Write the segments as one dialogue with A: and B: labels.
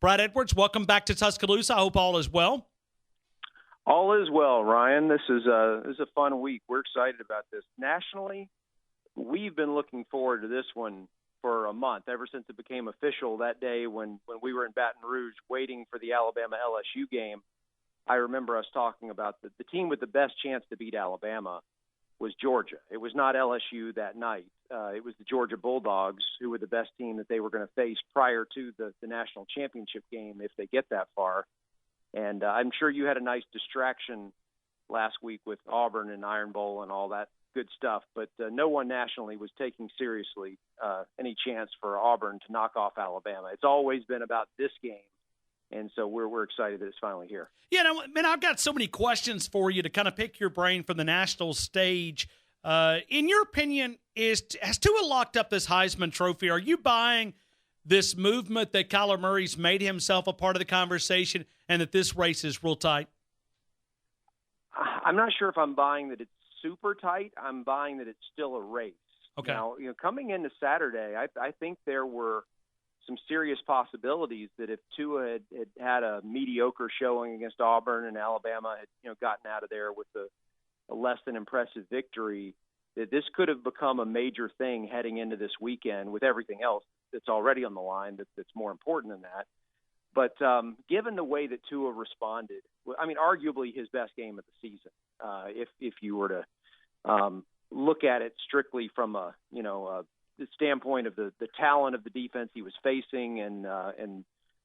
A: Brad Edwards, welcome back to Tuscaloosa. I hope all is well.
B: All is well, Ryan. This is a fun week. We're excited about this. Nationally, we've been looking forward to this one for a month, ever since it became official that day when we were in Baton Rouge waiting for the Alabama-LSU game. I remember us talking about the team with the best chance to beat Alabama was Georgia. It was not LSU that night. It was the Georgia Bulldogs, who were the best team that they were going to face prior to the national championship game if they get that far. And I'm sure you had a nice distraction last week with Auburn and Iron Bowl and all that good stuff, but no one nationally was taking seriously any chance for Auburn to knock off Alabama. It's always been about this game, and so we're excited that it's finally here.
A: Yeah, man, I've got so many questions for you to kind of pick your brain from the national stage. In your opinion, has Tua locked up this Heisman Trophy? Are you buying this movement that Kyler Murray's made himself a part of the conversation and that this race is real tight?
B: I'm not sure if I'm buying that it's super tight. I'm buying that it's still a race.
A: Okay.
B: Now, coming into Saturday, I think there were some serious possibilities that if Tua had a mediocre showing against Auburn and Alabama had gotten out of there with a less than impressive victory, that this could have become a major thing heading into this weekend with everything else that's already on the line that's more important than that. But given the way that Tua responded, I mean, arguably his best game of the season, if you were to look at it strictly from the standpoint of the talent of the defense he was facing and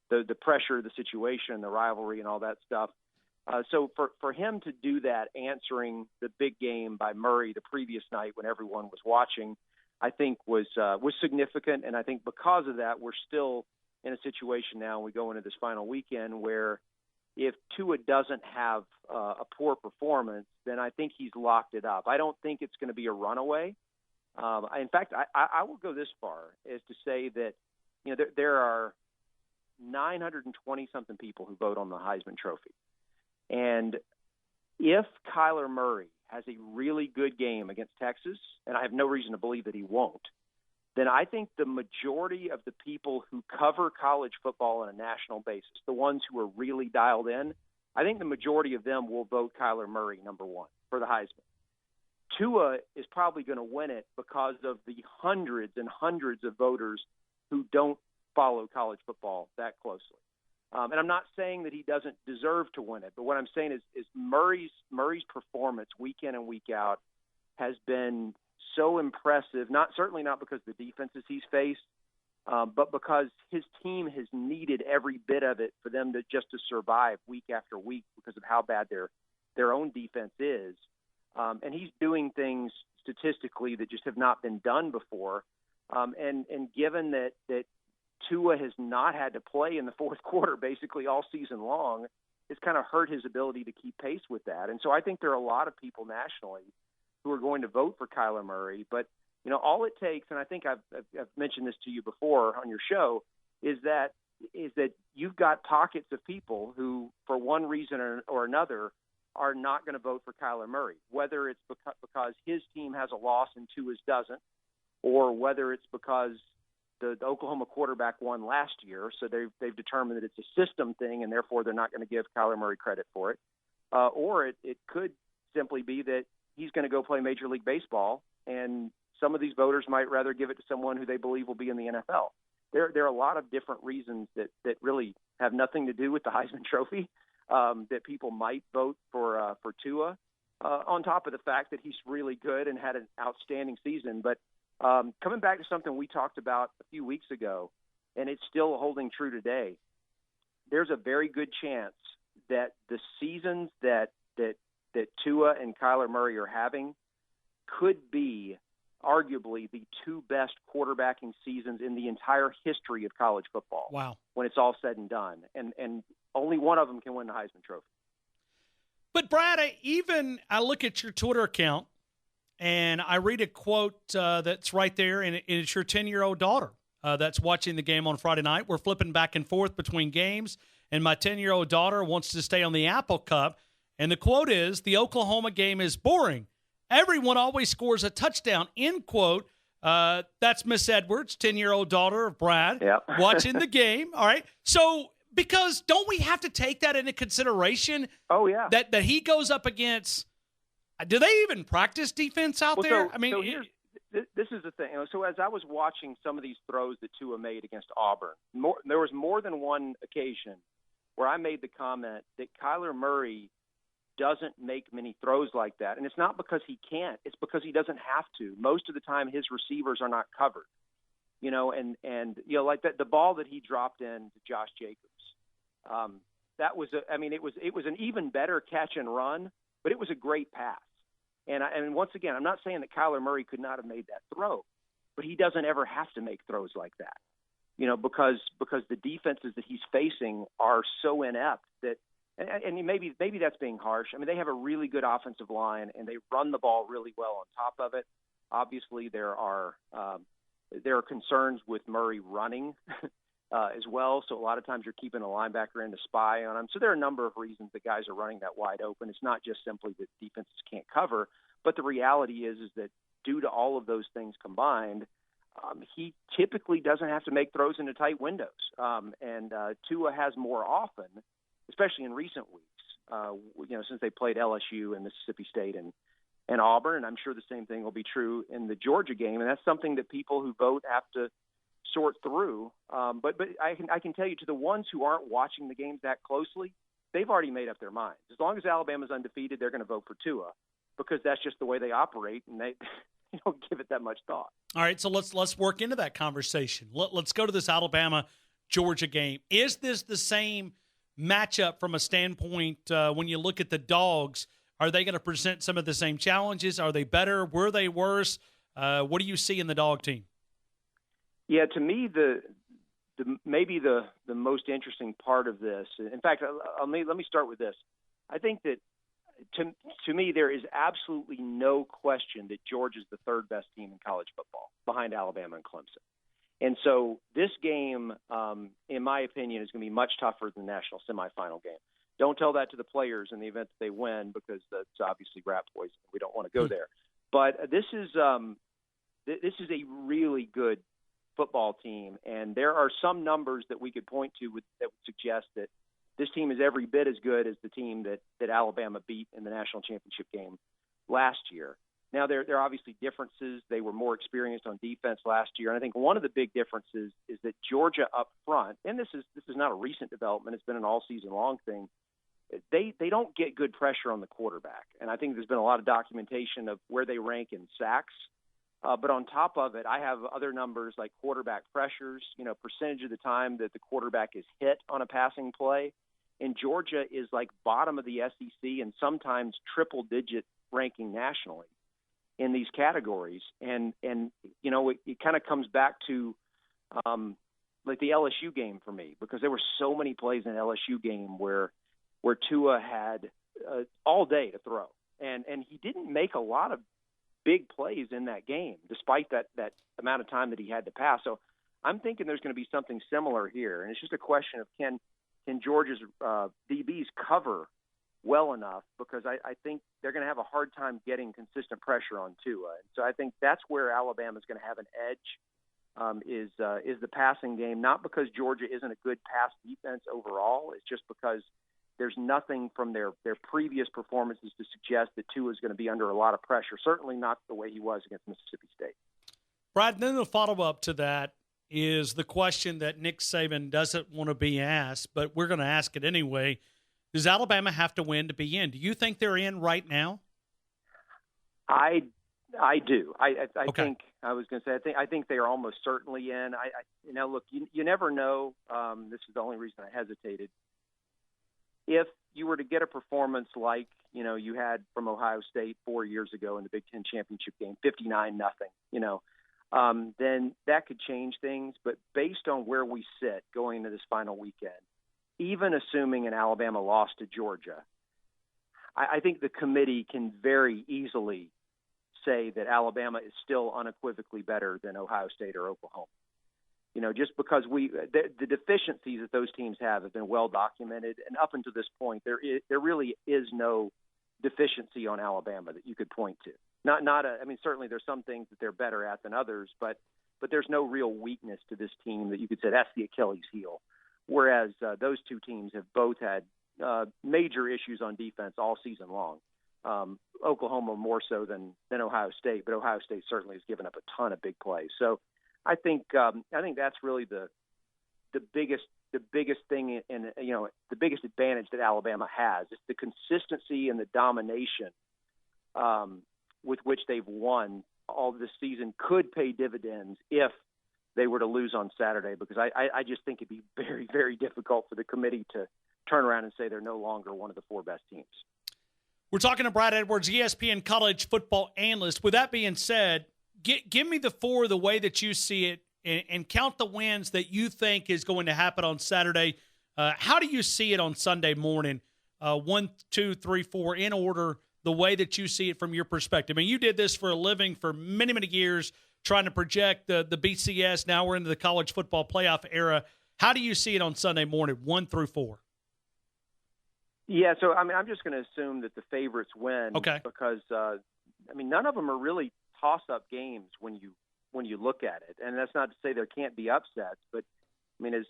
B: the pressure of the situation, the rivalry, and all that stuff. So for him to do that, answering the big game by Murray the previous night when everyone was watching, I think was significant. And I think because of that, we're still in a situation now, we go into this final weekend where if Tua doesn't have a poor performance, then I think he's locked it up. I don't think it's going to be a runaway. In fact, I will go this far as to say that there are 920-something people who vote on the Heisman Trophy. And if Kyler Murray has a really good game against Texas, and I have no reason to believe that he won't, then I think the majority of the people who cover college football on a national basis, the ones who are really dialed in, I think the majority of them will vote Kyler Murray number one for the Heisman. Tua is probably going to win it because of the hundreds and hundreds of voters who don't follow college football that closely. And I'm not saying that he doesn't deserve to win it, but what I'm saying is Murray's performance week in and week out has been so impressive, certainly not because of the defenses he's faced, but because his team has needed every bit of it for them to survive week after week because of how bad their own defense is. And he's doing things statistically that just have not been done before. And given that Tua has not had to play in the fourth quarter basically all season long, it's kind of hurt his ability to keep pace with that. And so I think there are a lot of people nationally who are going to vote for Kyler Murray. But, all it takes, and I think I've mentioned this to you before on your show, is that you've got pockets of people who, for one reason or another, are not going to vote for Kyler Murray, whether it's because his team has a loss and Tua's doesn't, or whether it's because the Oklahoma quarterback won last year, so they've determined that it's a system thing, and therefore they're not going to give Kyler Murray credit for it. Or it could simply be that he's going to go play Major League Baseball, and some of these voters might rather give it to someone who they believe will be in the NFL. There are a lot of different reasons that really have nothing to do with the Heisman Trophy that people might vote for Tua, on top of the fact that he's really good and had an outstanding season. But coming back to something we talked about a few weeks ago, and it's still holding true today, there's a very good chance that the seasons that Tua and Kyler Murray are having could be arguably the two best quarterbacking seasons in the entire history of college football.
A: Wow.
B: When it's all said and done. And only one of them can win the Heisman Trophy.
A: But, Brad, I look at your Twitter account, and I read a quote that's right there, and it's your 10-year-old daughter that's watching the game on Friday night. We're flipping back and forth between games, and my 10-year-old daughter wants to stay on the Apple Cup. And the quote is, "The Oklahoma game is boring. Everyone always scores a touchdown," end quote. That's Miss Edwards, 10-year-old daughter of Brad,
B: yep.
A: watching the game. All right. So Because don't we have to take that into consideration?
B: Oh, yeah.
A: That he goes up against – do they even practice defense out there?
B: This is the thing. So as I was watching some of these throws that Tua made against Auburn, there was more than one occasion where I made the comment that Kyler Murray doesn't make many throws like that. And it's not because he can't. It's because he doesn't have to. Most of the time his receivers are not covered. Like the ball that he dropped in to Josh Jacobs, that was it was an even better catch and run, but it was a great pass. And once again, I'm not saying that Kyler Murray could not have made that throw, but he doesn't ever have to make throws like that, because the defenses that he's facing are so inept that, and maybe that's being harsh. I mean, they have a really good offensive line and they run the ball really well on top of it. Obviously, there are concerns with Murray running as well. So a lot of times you're keeping a linebacker in to spy on him. So there are a number of reasons that guys are running that wide open. It's not just simply that defenses can't cover, but the reality is that due to all of those things combined, he typically doesn't have to make throws into tight windows. Tua has more often, especially in recent weeks, since they played LSU and Mississippi State and Auburn, and I'm sure the same thing will be true in the Georgia game. And that's something that people who vote have to sort through. But I can tell you, to the ones who aren't watching the games that closely, they've already made up their minds. As long as Alabama's undefeated, they're going to vote for Tua because that's just the way they operate, and they don't give it that much thought.
A: All right, so let's work into that conversation. Let's go to this Alabama-Georgia game. Is this the same matchup from a standpoint when you look at the Dogs? Are they going to present some of the same challenges? Are they better? Were they worse? What do you see in the Dog team?
B: Yeah, to me, maybe the most interesting part of this. In fact, let me start with this. I think that to me, there is absolutely no question that Georgia's the third best team in college football, behind Alabama and Clemson. And so this game, in my opinion, is going to be much tougher than the national semifinal game. Don't tell that to the players in the event that they win, because that's obviously rat poison. We don't want to go there. But this is a really good football team, and there are some numbers that we could point to that would suggest that this team is every bit as good as the team that Alabama beat in the national championship game last year. Now, there are obviously differences. They were more experienced on defense last year, and I think one of the big differences is that Georgia up front, and this is not a recent development, it's been an all-season-long thing, they don't get good pressure on the quarterback. And I think there's been a lot of documentation of where they rank in sacks. But on top of it, I have other numbers like quarterback pressures, percentage of the time that the quarterback is hit on a passing play. And Georgia is like bottom of the SEC and sometimes triple-digit ranking nationally in these categories. And it kind of comes back to like the LSU game for me, because there were so many plays in the LSU game where Tua had all day to throw. And he didn't make a lot of big plays in that game, despite that amount of time that he had to pass. So I'm thinking there's going to be something similar here. And it's just a question of can Georgia's DBs cover well enough, because I think they're going to have a hard time getting consistent pressure on Tua. And so I think that's where Alabama's going to have an edge, is the passing game, not because Georgia isn't a good pass defense overall. It's just because there's nothing from their previous performances to suggest that Tua is going to be under a lot of pressure, certainly not the way he was against Mississippi State.
A: Brad, then the follow-up to that is the question that Nick Saban doesn't want to be asked, but we're going to ask it anyway. Does Alabama have to win to be in? Do you think they're in right now?
B: I do. I
A: okay.
B: think I was going to say I think they are almost certainly in. Look, you never know. This is the only reason I hesitated. If you were to get a performance like you had from Ohio State 4 years ago in the Big Ten championship game, 59-0, then that could change things. But based on where we sit going into this final weekend, even assuming an Alabama loss to Georgia, I think the committee can very easily say that Alabama is still unequivocally better than Ohio State or Oklahoma. Just because the deficiencies that those teams have been well documented, and up until this point, there really is no deficiency on Alabama that you could point to. Certainly there's some things that they're better at than others, but there's no real weakness to this team that you could say that's the Achilles heel. whereas those two teams have both had major issues on defense all season long. Oklahoma more so than Ohio State, but Ohio State certainly has given up a ton of big plays. So I think that's really the biggest thing, and the biggest advantage that Alabama has is the consistency and the domination with which they've won all this season could pay dividends if they were to lose on Saturday, because I just think it'd be very, very difficult for the committee to turn around and say they're no longer one of the four best teams.
A: We're talking to Brad Edwards, ESPN college football analyst. With that being said, give me the four the way that you see it, and count the wins that you think is going to happen on Saturday. How do you see it on Sunday morning? 1, 2, 3, 4 in order, the way that you see it from your perspective. I mean, you did this for a living for many, many years, trying to project the BCS. Now we're into the college football playoff era. How do you see it on Sunday morning, 1 through 4?
B: Yeah, so I mean, I'm just going to assume that the favorites win.
A: Okay.
B: Because none of them are really toss-up games when you look at it, and that's not to say there can't be upsets. But I mean, as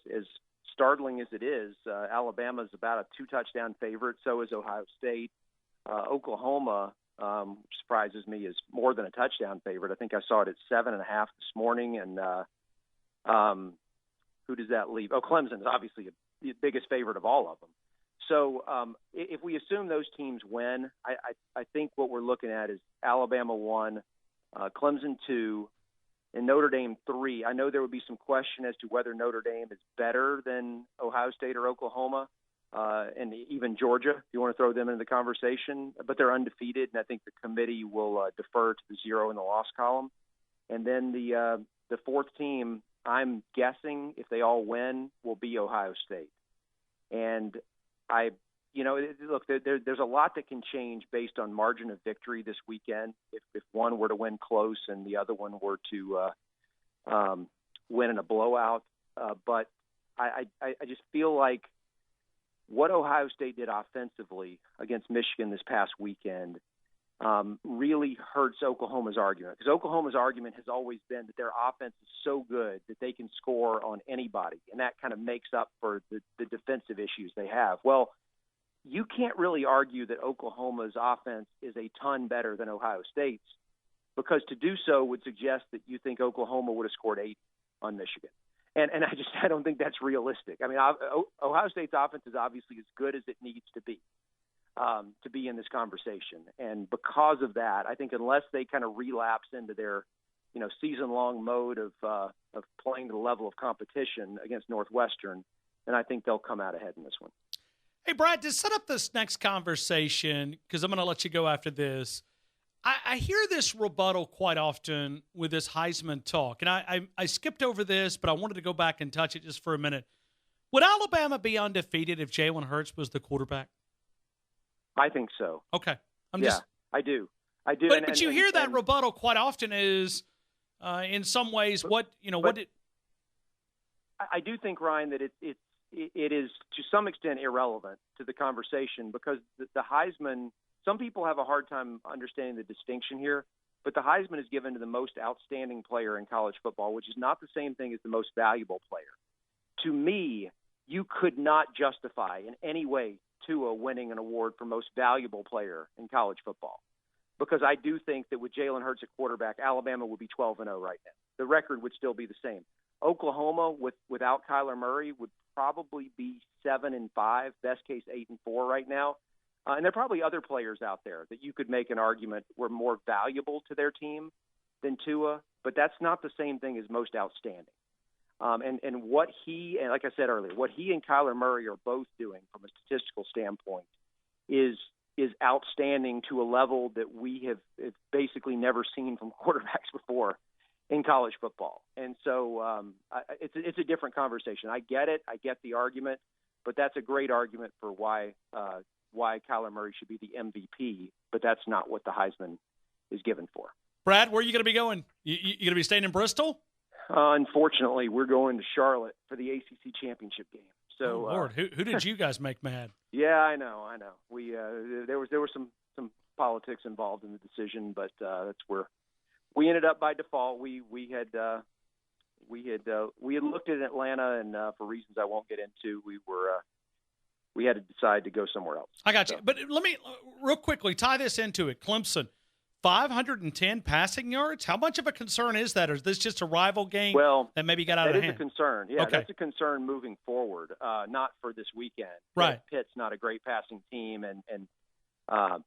B: startling as it is, Alabama's about a 2-touchdown favorite. So is Ohio State. Oklahoma, which surprises me, is more than a touchdown favorite. I think I saw it at 7.5 this morning. And who does that leave? Oh, Clemson is obviously the biggest favorite of all of them. So if we assume those teams win, I think what we're looking at is Alabama 1, Clemson 2, and Notre Dame 3. I know there would be some question as to whether Notre Dame is better than Ohio State or Oklahoma, and even Georgia, if you want to throw them into the conversation. But they're undefeated, and I think the committee will defer to the 0 in the loss column. And then the fourth team, I'm guessing, if they all win, will be Ohio State. And look, there's a lot that can change based on margin of victory this weekend. If one were to win close and the other one were to win in a blowout, but I just feel like what Ohio State did offensively against Michigan this past weekend really hurts Oklahoma's argument, because Oklahoma's argument has always been that their offense is so good that they can score on anybody, and that kind of makes up for the defensive issues they have. Well, you can't really argue that Oklahoma's offense is a ton better than Ohio State's, because to do so would suggest that you think Oklahoma would have scored 8 on Michigan. And I don't think that's realistic. I mean, Ohio State's offense is obviously as good as it needs to be in this conversation. And because of that, I think unless they kind of relapse into their, season-long mode of playing to the level of competition against Northwestern, then I think they'll come out ahead in this one.
A: Hey, Brad, to set up this next conversation, because I'm going to let you go after this, I hear this rebuttal quite often with this Heisman talk, and I skipped over this, but I wanted to go back and touch it just for a minute. Would Alabama be undefeated if Jalen Hurts was the quarterback?
B: I think so.
A: Okay.
B: I do.
A: But you hear that rebuttal quite often is, in some ways,
B: I do think, Ryan, that it is to some extent irrelevant to the conversation, because the Heisman, some people have a hard time understanding the distinction here, but the Heisman is given to the most outstanding player in college football, which is not the same thing as the most valuable player. To me, you could not justify in any way Tua winning an award for most valuable player in college football, because I do think that with Jalen Hurts at quarterback, Alabama would be 12-0 right now. The record would still be the same. Oklahoma without Kyler Murray would probably be 7-5, best case 8-4 right now. And there are probably other players out there that you could make an argument were more valuable to their team than Tua, but that's not the same thing as most outstanding. And what he, and like I said earlier, what he and Kyler Murray are both doing from a statistical standpoint is outstanding to a level that we have basically never seen from quarterbacks before in college football. And so it's a different conversation. I get it. I get the argument, but that's a great argument for why Kyler Murray should be the MVP, but that's not what the Heisman is given for.
A: Brad, where are you going to be going? You going to be staying in Bristol?
B: Unfortunately, we're going to Charlotte for the ACC championship game. So,
A: Lord, who did you guys make mad?
B: Yeah, I know. We there was some politics involved in the decision, but that's where we ended up by default. We We had looked at Atlanta, and for reasons I won't get into, we had to decide to go somewhere else.
A: I got you. But let me real quickly tie this into it. Clemson, 510 passing yards. How much of a concern is that? Or is this just a rival game that maybe got out of hand?
B: That is a concern. Yeah,
A: okay.
B: That's a concern moving forward, not for this weekend.
A: Right.
B: Pitt's not a great passing team, and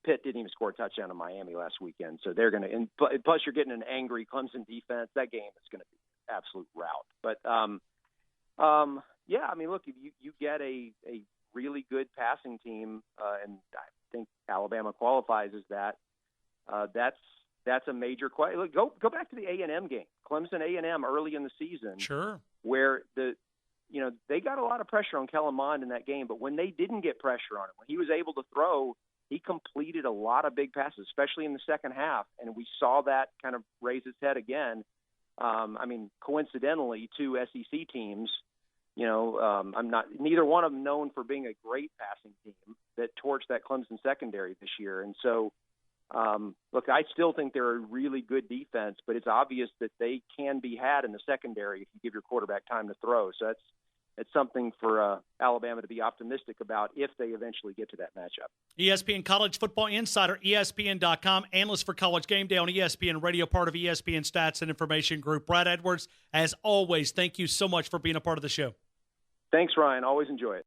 B: Pitt didn't even score a touchdown in Miami last weekend. So they're going to – plus you're getting an angry Clemson defense. That game is going to be an absolute rout. But, yeah, I mean, look, if you get a really good passing team, and I think Alabama qualifies as that, that's a major question. Look, go back to the A&M game, Clemson A&M early in the season.
A: Sure.
B: Where they got a lot of pressure on Kellen Mond in that game, but when they didn't get pressure on him, when he was able to throw, he completed a lot of big passes, especially in the second half, and we saw that kind of raise its head again. I mean, coincidentally, two SEC teams, neither one of them known for being a great passing team that torched that Clemson secondary this year. And so, look, I still think they're a really good defense, but it's obvious that they can be had in the secondary if you give your quarterback time to throw. So it's something for Alabama to be optimistic about if they eventually get to that matchup.
A: ESPN College Football Insider, ESPN.com, analyst for College Game Day on ESPN Radio, part of ESPN Stats and Information Group. Brad Edwards, as always, thank you so much for being a part of the show.
B: Thanks, Ryan. Always enjoy it.